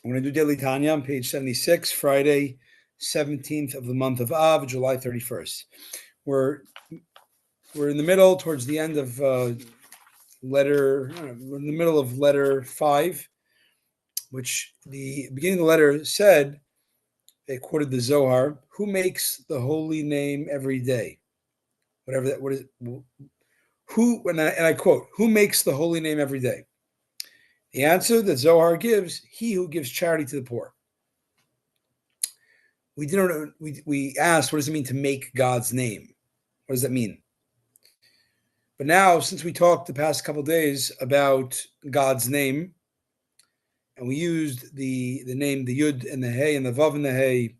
I'm going to do Daily Tanya on page 76, Friday, 17th of the month of Av, July 31st. We're in the middle, towards the end of we're in the middle of letter 5, which the beginning of the letter said, they quoted the Zohar, who makes the holy name every day? Whatever that, what is it? Who, and I quote, who makes the holy name every day? The answer that Zohar gives, he who gives charity to the poor. We asked, what does it mean to make God's name? What does that mean? But now, since we talked the past couple of days about God's name, and we used the name, the Yud and the Hey and the Vav and the Hey,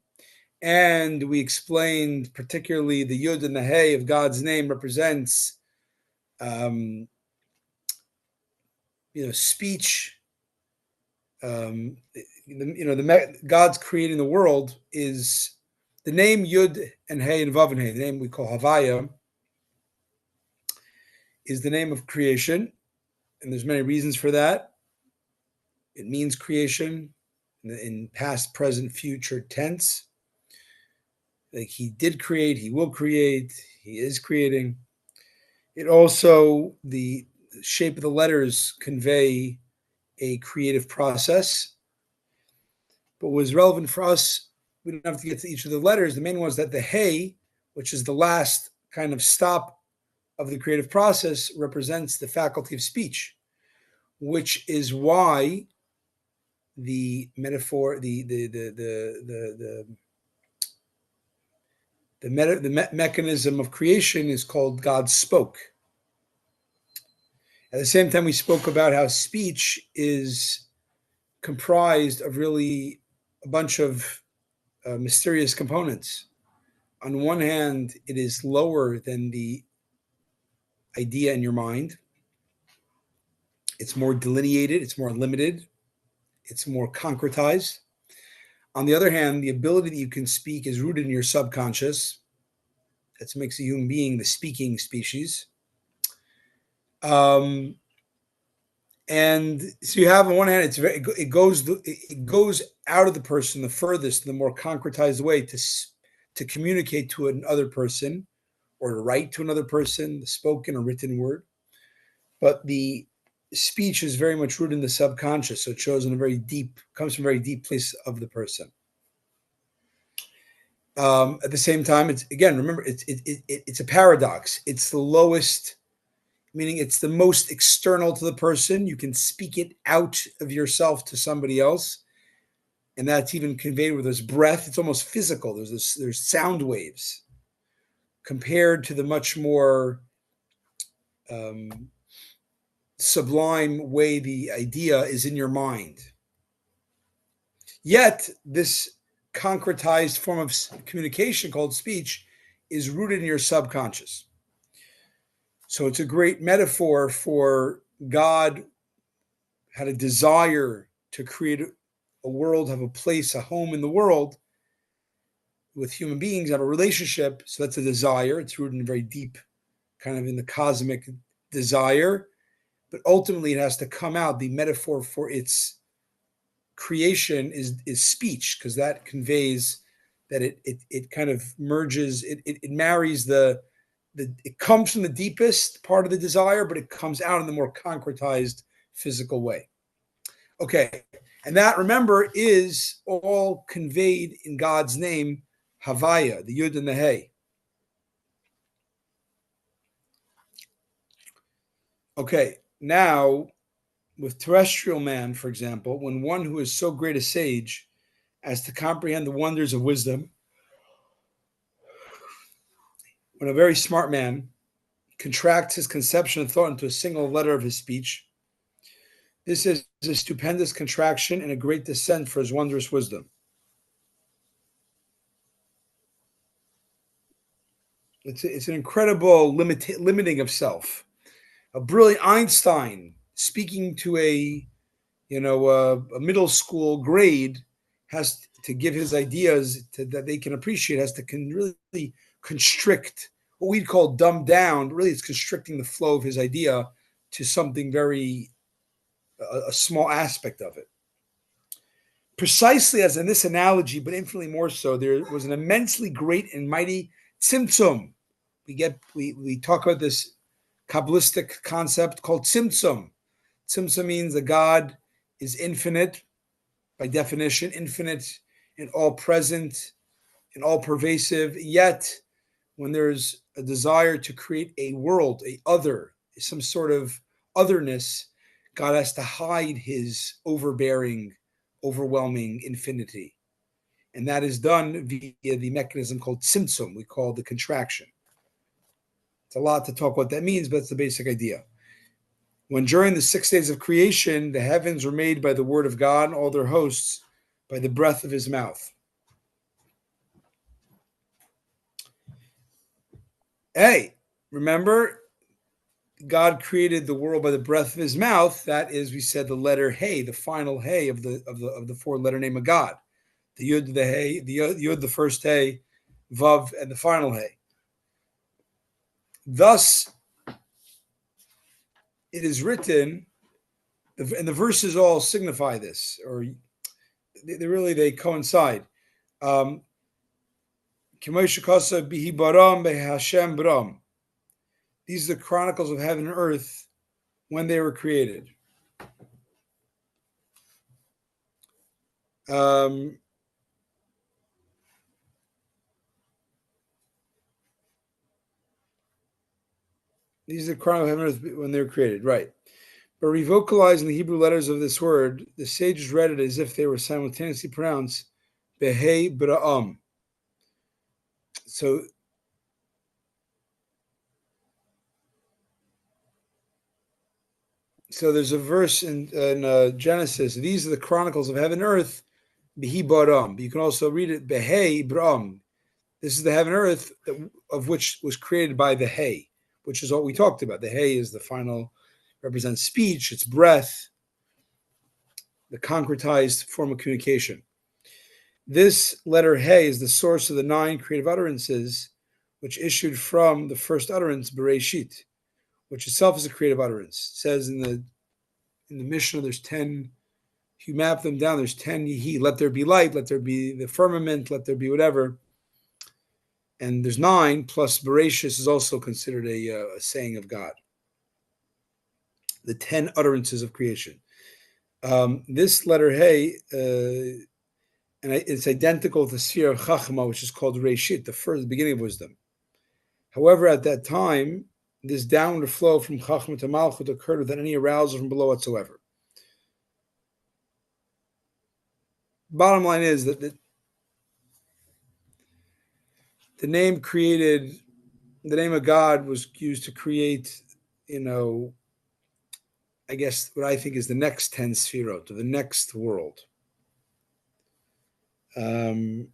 and we explained particularly the Yud and the Hey of God's name represents, speech. God's creating the world is the name Yud and Hey and Vav and Hey, the name we call Havaya, is the name of creation, and there's many reasons for that. It means creation in past, present, future tense. Like he did create, he will create, he is creating. It also, the shape of the letters convey a creative process. But what was relevant for us, we don't have to get to each of the letters. The main one is that the Hey, which is the last kind of stop of the creative process, represents the faculty of speech, which is why the metaphor, the mechanism of creation is called God spoke. At the same time, we spoke about how speech is comprised of really a bunch of mysterious components. On one hand, it is lower than the idea in your mind. It's more delineated, it's more limited, it's more concretized. On the other hand, the ability that you can speak is rooted in your subconscious. That makes a human being the speaking species. And so you have on one hand, it goes out of the person the furthest, in the more concretized way to communicate to another person, or to write to another person, the spoken or written word. But the speech is very much rooted in the subconscious, so it comes from a very deep place of the person. At the same time, remember, it's a paradox. It's the lowest, meaning it's the most external to the person. You can speak it out of yourself to somebody else, and that's even conveyed with this breath. It's almost physical. There's sound waves compared to the much more sublime way the idea is in your mind. Yet this concretized form of communication called speech is rooted in your subconscious. So it's a great metaphor for God had a desire to create a world, have a place, a home in the world with human beings, have a relationship. So that's a desire. It's rooted in very deep, kind of in the cosmic desire. But ultimately it has to come out. The metaphor for its creation is speech, because that conveys that it kind of merges, it marries it comes from the deepest part of the desire, but it comes out in the more concretized physical way. Okay, and that, remember, is all conveyed in God's name, Havaya, the Yud and the Hey. Okay, now, with terrestrial man, for example, when one who is so great a sage as to comprehend the wonders of wisdom, when a very smart man contracts his conception of thought into a single letter of his speech, this is a stupendous contraction and a great descent for his wondrous wisdom. It's an incredible limiting of self. A brilliant Einstein speaking to a middle school grade has to give his ideas that they can appreciate, has to really constrict, what we'd call dumbed down, but really it's constricting the flow of his idea to something very, a small aspect of it. Precisely as in this analogy, but infinitely more so, there was an immensely great and mighty tzimtzum. We talk about this Kabbalistic concept called tzimtzum. Tzimtzum means that God is infinite, by definition, infinite and all present and all pervasive. Yet, when there's a desire to create a world, a other, some sort of otherness, God has to hide his overbearing, overwhelming infinity. And that is done via the mechanism called tzimtzum, we call the contraction. It's a lot to talk what that means, but it's the basic idea. When during the 6 days of creation, the heavens were made by the word of God and all their hosts by the breath of his mouth. Hey, remember, God created the world by the breath of his mouth. That is, we said, the letter Hey, the final Hey of the four-letter name of God. The Yud, the Hey, the Yud, the first Hey, Vav, and the final Hey. Thus, it is written, and the verses all signify this, or they coincide. These are the chronicles of heaven and earth when they were created. These are the chronicles of heaven and earth when they were created, right? But revocalizing the Hebrew letters of this word, the sages read it as if they were simultaneously pronounced Behei Bra'am. So there's a verse in Genesis. These are the chronicles of heaven and earth, Behi Baram. But you can also read it Behei Bram. This is the heaven and earth of which was created by the Hey, which is what we talked about. The Hey is the final, represents speech, it's breath, the concretized form of communication. This letter Hey is the source of the 9 creative utterances which issued from the first utterance, Bereshit, which itself is a creative utterance. It says in the Mishnah, there's 10, if you map them down, there's 10 Yehi, let there be light, let there be the firmament, let there be whatever. And there's 9, plus Bereshit is also considered a saying of God. The 10 utterances of creation. This letter Hey, and it's identical to the sphere of Chachma, which is called Reshit, the beginning of wisdom. However, at that time, this downward flow from Chachma to Malchut occurred without any arousal from below whatsoever. Bottom line is that the name of God was used to create, I guess what I think is the next 10 sefirot, or the next world. And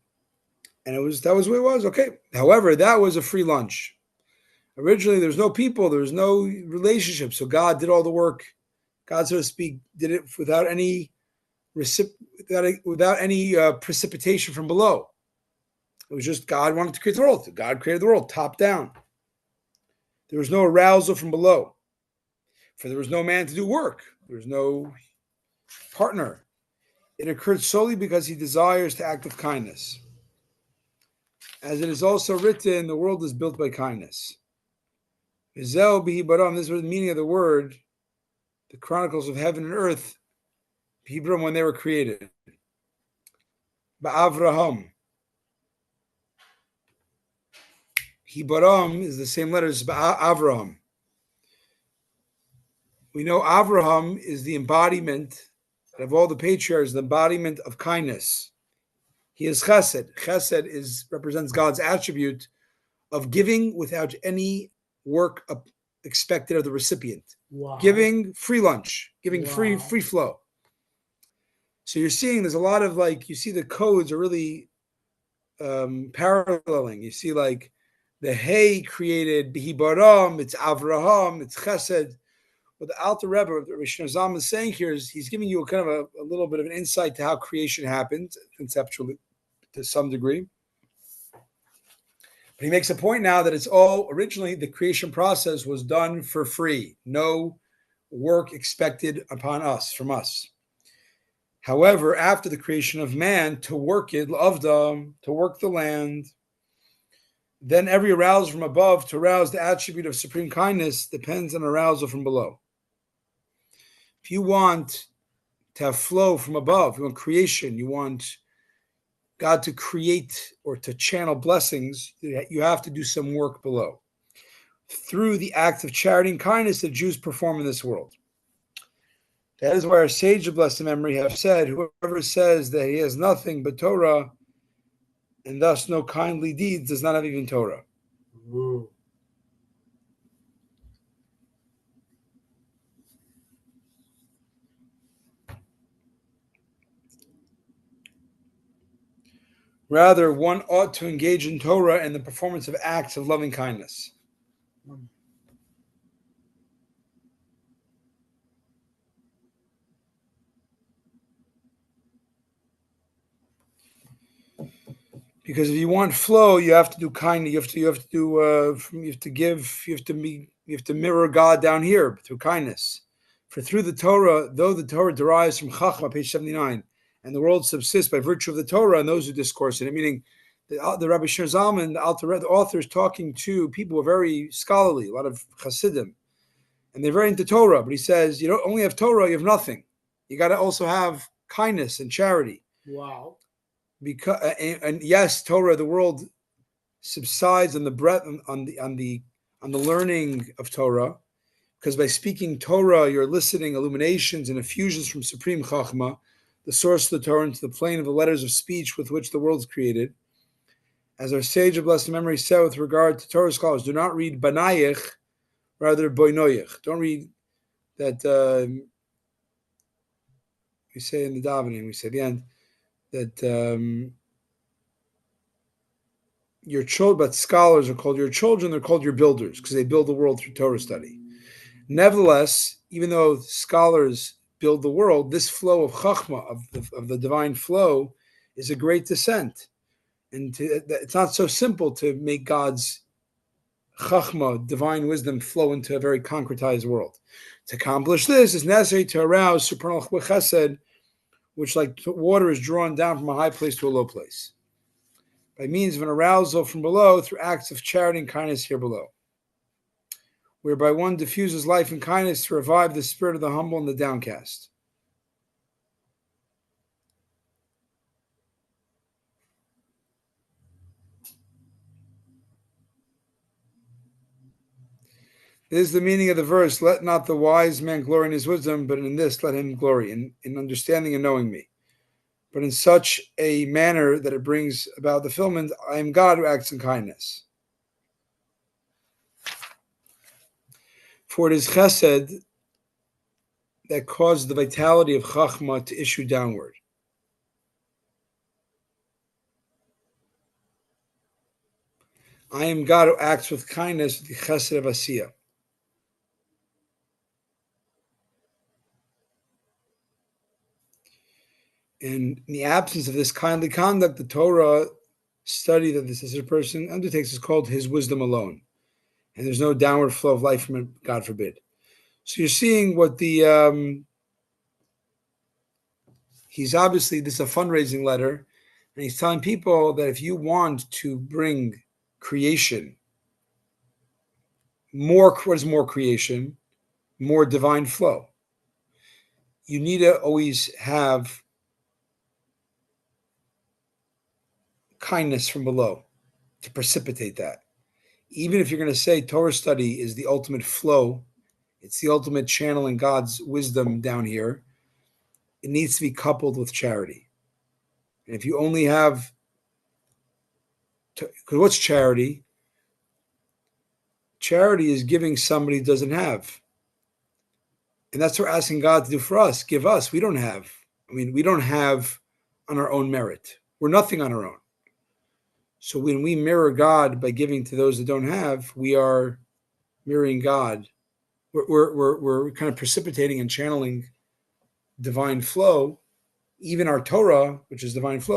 that was what it was. Okay. However, that was a free lunch. Originally, there was no people, there was no relationship. So God did all the work. God, so to speak, did it without any precipitation from below. It was just God wanted to create the world. God created the world, top down. There was no arousal from below. For there was no man to do work. There was no partner. It occurred solely because he desires to act with kindness. As it is also written, the world is built by kindness. This is the meaning of the word, the chronicles of heaven and earth, Hebrew, when they were created. Ba'avraham. Hibaram is the same letter as Avraham. We know Avraham is the embodiment of all the patriarchs, the embodiment of kindness. He is chesed. Chesed represents God's attribute of giving without any work expected of the recipient. Wow. Giving free lunch, giving free flow. So you're seeing there's a lot of you see the codes are really paralleling. You see the Hey created Bihibaram, it's Avraham, it's Chesed. What the Alter Rebbe, Rabbi Shnerzam, is saying here is he's giving you kind of a little bit of an insight to how creation happened conceptually to some degree. But he makes a point now that it's all originally the creation process was done for free. No work expected upon us, from us. However, after the creation of man, to work it, to work the land, then every arousal from above to arouse the attribute of supreme kindness depends on arousal from below. If you want to have flow from above, you want creation, you want God to create or to channel blessings, you have to do some work below. Through the act of charity and kindness that Jews perform in this world. That is why our sage of blessed memory have said, whoever says that he has nothing but Torah and thus no kindly deeds does not have even Torah. Ooh. Rather, one ought to engage in Torah and the performance of acts of loving kindness. Because if you want flow, you have to do kindness. You have to mirror God down here through kindness. For through the Torah, though the Torah derives from Chachma, page 79, and the world subsists by virtue of the Torah and those who discourse in it, meaning the Rabbi Shir Zalman, the author, is talking to people who are very scholarly, a lot of Hasidim, and they're very into Torah. But he says, you don't only have Torah, you have nothing. You got to also have kindness and charity. Wow. Because and yes, Torah, the world subsides on the breadth on the learning of Torah, because by speaking Torah, you're eliciting illuminations and effusions from Supreme Chachma, the source of the Torah, into the plane of the letters of speech with which the world is created. As our sage of blessed memory said with regard to Torah scholars, do not read banayich, rather boinoyich. Don't read that. We say in the davening, we say at the end that your children, but scholars are called your children. They're called your builders because they build the world through Torah study. Nevertheless, even though scholars build the world, this flow of chachma, of the divine flow, is a great descent. And it's not so simple to make God's chachma, divine wisdom, flow into a very concretized world. To accomplish this, it's necessary to arouse supernal chesed, which, like water, is drawn down from a high place to a low place, by means of an arousal from below through acts of charity and kindness here below, whereby one diffuses life and kindness to revive the spirit of the humble and the downcast. This is the meaning of the verse, let not the wise man glory in his wisdom, but in this let him glory, in understanding and knowing me. But in such a manner that it brings about the fulfillment, I am God who acts in kindness. For it is chesed that causes the vitality of chachma to issue downward. I am God who acts with kindness with the chesed of Asiyah. And in the absence of this kindly conduct, the Torah study that this person undertakes is called his wisdom alone. And there's no downward flow of life from it, God forbid. So you're seeing what he's obviously, this is a fundraising letter, and he's telling people that if you want to bring creation, what is more creation? More divine flow. You need to always have kindness from below to precipitate that. Even if you're going to say Torah study is the ultimate flow, it's the ultimate channeling God's wisdom down here, it needs to be coupled with charity. And if you only have, because what's charity? Charity is giving somebody who doesn't have. And that's what we're asking God to do for us. Give us. We don't have. We don't have on our own merit. We're nothing on our own. So when we mirror God by giving to those that don't have, we are mirroring God. We're kind of precipitating and channeling divine flow, even our Torah, which is divine flow.